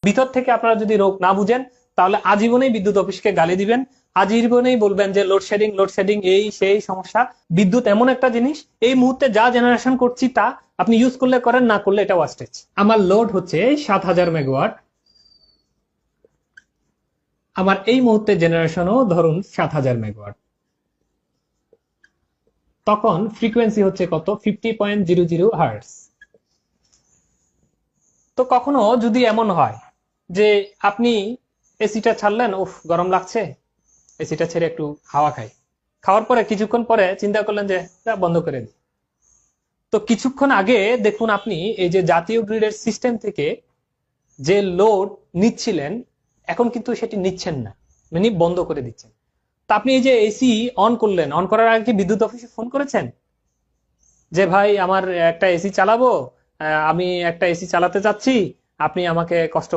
ভিতর থেকে আপনারা যদি রোগ না বুঝেন তাহলে আজীবনেই বিদ্যুৎ অফিসকে গালি দিবেন, আজীবনেই বলবেন যে লোডশেডিং এই সেই সমস্যা। বিদ্যুৎ এমন একটা জিনিস, এই মুহূর্তে যা জেনারেশন করছি তা আপনি ইউজ করলে করেন, না করলে এটা ওয়াস্টেজ। আমার লোড হচ্ছে 7000 মেগাওয়াট, আমার এই মুহূর্তে জেনারেশনও ধরুন 7000 মেগাওয়াট। তখন ফ্রিকোয়েন্সি হচ্ছে কত? 50.00 হার্টজ। তো কখনো যদি এমন হয় যে আপনি এসিটা ছাড়লেন, উফ গরম লাগছে, এসিটা ছেড়ে একটু হাওয়া খাই, খাওয়ার পরে কিছুক্ষণ পরে চিন্তা করলেন যে বন্ধ করে দিই। তো কিছুক্ষণ আগে দেখুন আপনি এই যে জাতীয় গ্রিডের সিস্টেম থেকে যে লোড নিচ্ছিলেন, এখন কিন্তু সেটি নিচ্ছেন না, মানে বন্ধ করে দিচ্ছেন। তা আপনি এই যে এসি অন করলেন, অন করার আগে কি বিদ্যুৎ অফিসে ফোন করেছেন যে ভাই আমার একটা এসি চালাবো, আমি একটা এসি চালাতে চাচ্ছি, আপনি আমাকে কষ্ট